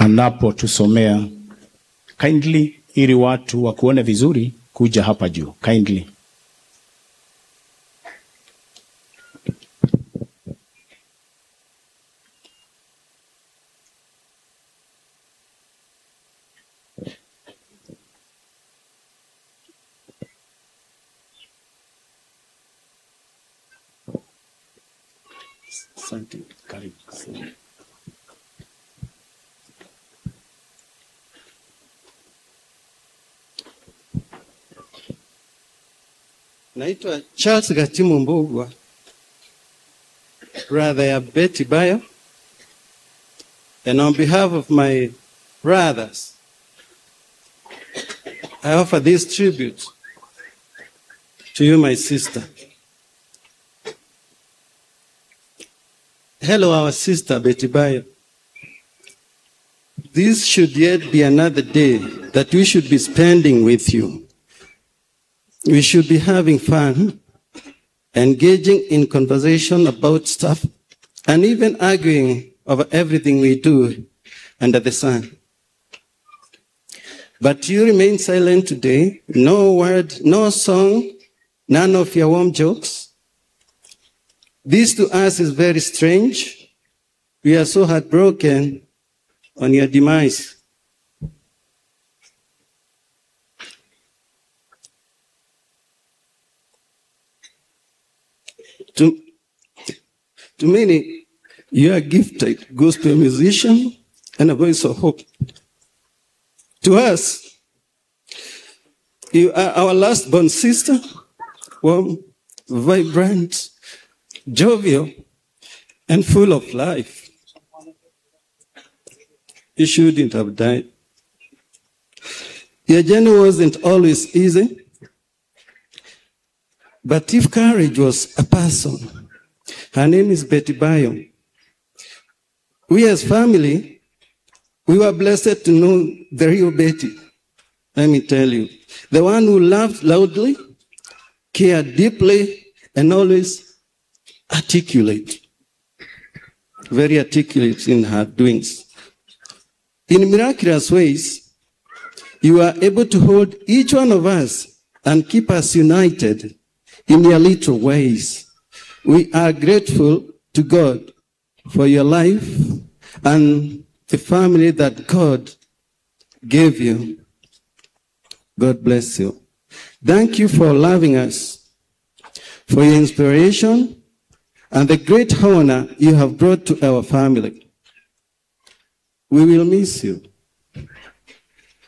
anapotusomea. Kindly, ili watu wakuone vizuri, kuja hapa juu. Kindly. Asante, karibu. Naitwa Charles Gatimu Mbugwa, brother ya Betty Bayo, and on behalf of my brothers, I offer this tribute to you, my sister. Hello, our sister Betty Bayo. This should yet be another day that we should be spending with you. We should be having fun, engaging in conversation about stuff, and even arguing over everything we do under the sun. But you remain silent today. No word, no song, none of your warm jokes. This to us is very strange. We are so heartbroken on your demise. To many, you are a gifted gospel musician and a voice of hope. To us, you are our last born sister, warm, vibrant, jovial, and full of life. You shouldn't have died. Your journey wasn't always easy, but if courage was a person, her name is Betty Bayo. We as family, we were blessed to know the real Betty. Let me tell you, the one who laughed loudly, cared deeply, and always articulate. Very articulate in her doings. In miraculous ways, you are able to hold each one of us and keep us united in your little ways. We are grateful to God for your life and the family that God gave you. God bless you. Thank you for loving us, for your inspiration, and the great honor you have brought to our family. We will miss you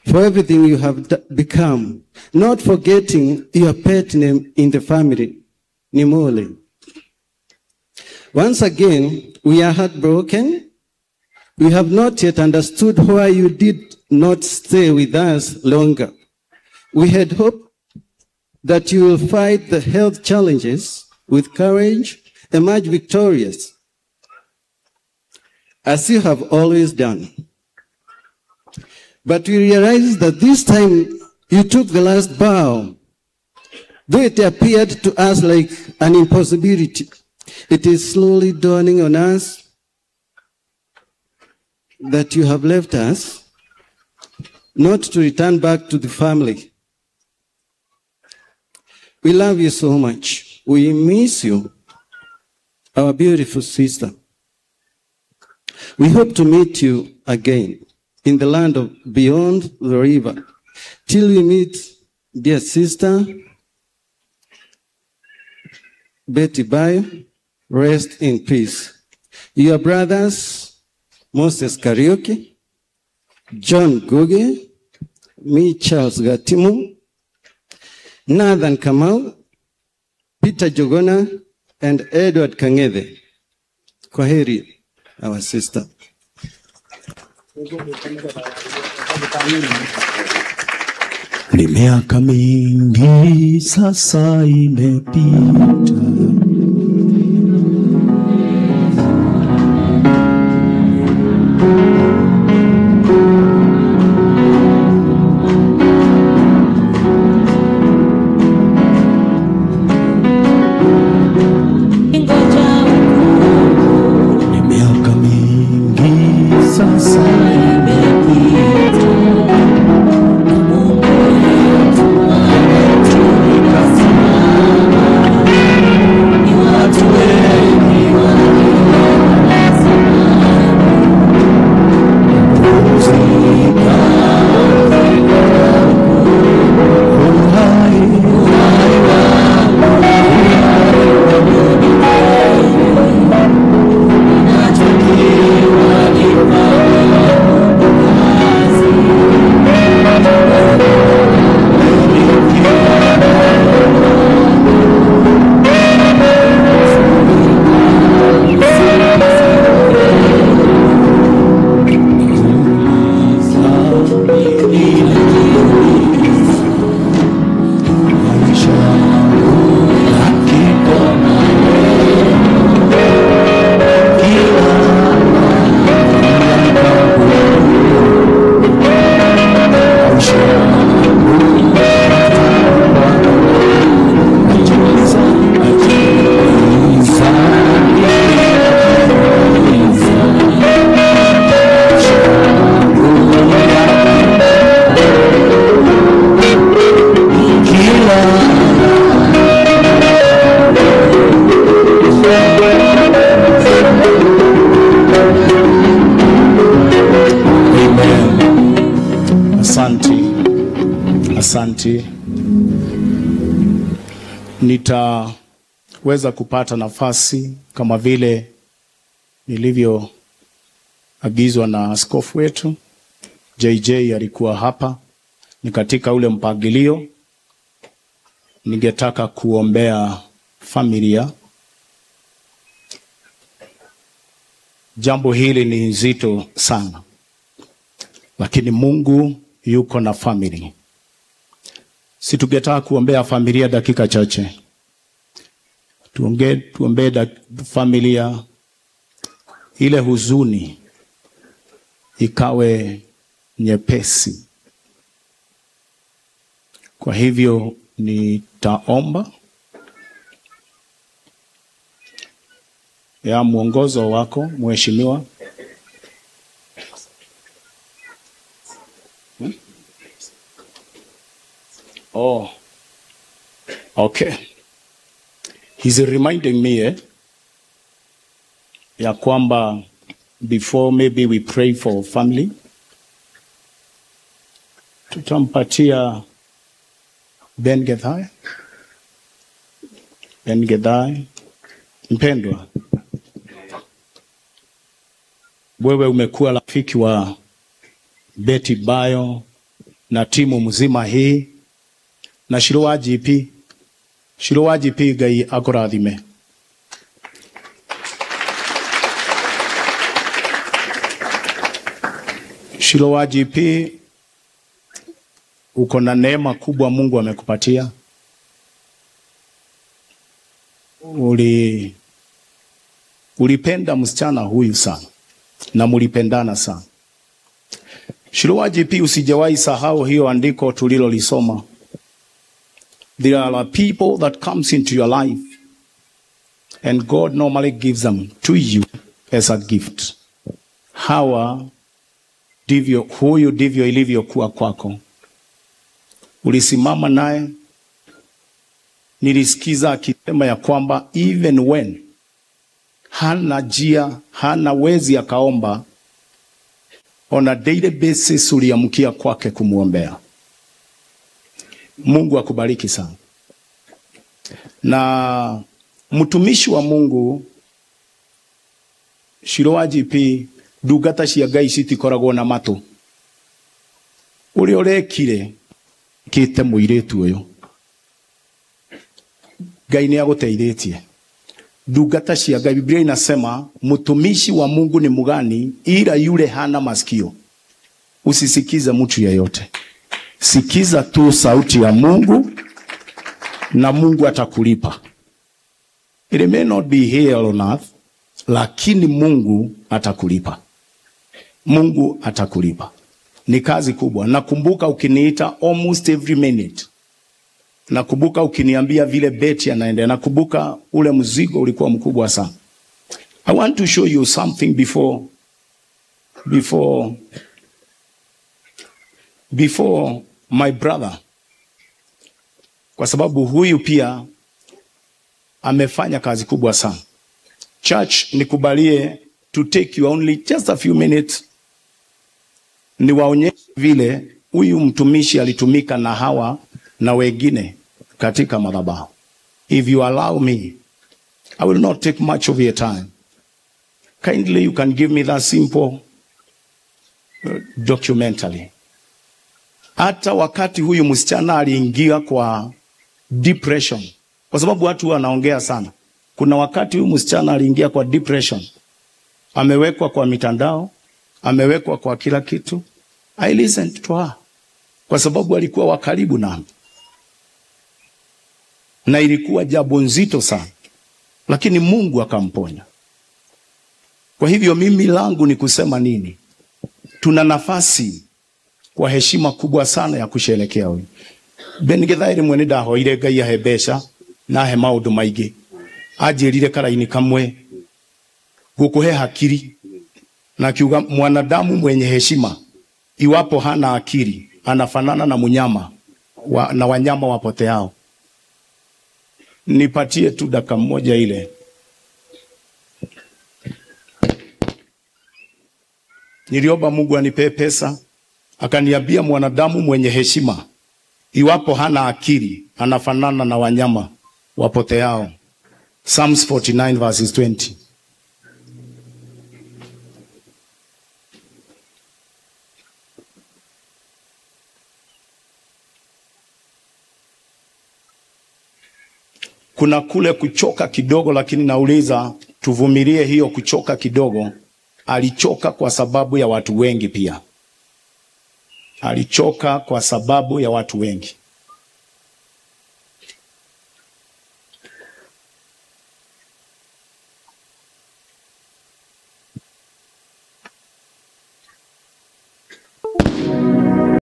for everything you have become, not forgetting your pet name in the family, Nimole. Once again, we are heartbroken. We have not yet understood why you did not stay with us longer. We had hoped that you will fight the health challenges with courage, emerge victorious, as you have always done. But we realized that this time you took the last bow. Though it appeared to us like an impossibility, it is slowly dawning on us that you have left us, not to return back to the family. We love you so much. We miss you, our beautiful sister. We hope to meet you again in the land of beyond the river. Till we meet, dear sister, Betty Bayo, rest in peace. Your brothers, Moses Karaoke, John Guge, me, Charles Gatimu, Nathan Kamau, Peter Jogona, and Edward Kangede. Kwaheri, our sister. Ni miaka mingi sasa imepita, ni miaka mingi sasa imepita. Asanti. Nitaweza kupata nafasi kama vile nilivyoagizwa na askofu wetu. JJ alikuwa hapa, ni katika ule mpangilio. Ningetaka kuombea familia. Jambo hili ni nzito sana, lakini Mungu yuko na family. Si tungetaka kuombea familia dakika chache. Tuombee familia, ile huzuni ikawe nyepesi. Kwa hivyo nitaomba ya mwongozo wako mheshimiwa. Oh, okay. He's reminding me ya kwamba before maybe we pray for family, tutampatia Ben Gethai. Ben Gethai, mpendwa, wewe umekuwa rafiki wa Betty Bayo na timu mzima hii na Shilowa GP. Shilowa GP Ngai akurathime. Shilowa GP, uko na neema kubwa Mungu amekupatia. Ulipenda msichana huyu sana na mulipendana sana. Shilowa GP, usijawahi sahau hiyo andiko tulilolisoma. There are people that comes into your life and God normally gives them to you as a gift. Huyu ndivyo ilivyokuwa kwako. Ulisimama naye, nilisikiza akisema ya kwamba even when hana jia, hana wezi akaomba, on a daily basis uliamkia kwake kumuombea. Mungu akubariki sana. Na mtumishi wa Mungu Shilowa GP, ndungata cia Ngai citikoragwo na matu. Uri urekire kite muiritu uyu, Ngai ni aguteithĩtie. Ndungata cia Ngai, Biblia inasema mtumishi wa Mungu ni mgani ila yule hana masikio. Usisikize mtu yeyote. Sikiza tu sauti ya Mungu na Mungu atakulipa. It may not be here on earth, lakini Mungu atakulipa. Mungu atakulipa. Ni kazi kubwa. Nakumbuka ukiniita almost every minute. Nakumbuka ukiniambia vile Betty anaenda. Nakumbuka ule mzigo ulikuwa mkubwa sana. I want to show you something before my brother. Kwa sababu huyu pia amefanya kazi kubwa sana. Church, nikubalie to take you only just a few minutes. Niwaonyeshe vile huyu mtumishi alitumika na hawa na wengine katika madhabahu. If you allow me, I will not take much of your time. Kindly you can give me that simple documentary. Hata wakati huyu msichana aliingia kwa depression, kwa sababu watu wanaongea sana. Kuna wakati huyu msichana aliingia kwa depression. Amewekwa kwa mitandao, amewekwa kwa kila kitu. I listened to her. Kwa sababu alikuwa wa karibu nami. Na ilikuwa jambo nzito sana. Lakini Mungu akamponya. Kwa hivyo mimi langu ni kusema nini? Tuna nafasi kwa heshima kubwa sana ya kusherehekea huyu. Ben Gethai mwene ndahoire Ngai ahe mbeca na ahe maundu maingi. Ajirire karaini kamwe gukuhe hakiri, na kiuga mwanadamu mwenye heshima iwapo hana akili anafanana na mnyama na wanyama wapoteao. Nipatie tu dakika moja ile. Niliomba Mungu anipe pesa, akaniambia mwanadamu mwenye heshima Iwapo hana akili, anafanana na wanyama wapoteao. Psalms 49 verses 20. Kuna kule kuchoka kidogo, lakini nauliza tuvumilie hiyo kuchoka kidogo. Alichoka kwa sababu ya watu wengi pia. Alichoka kwa sababu ya watu wengi.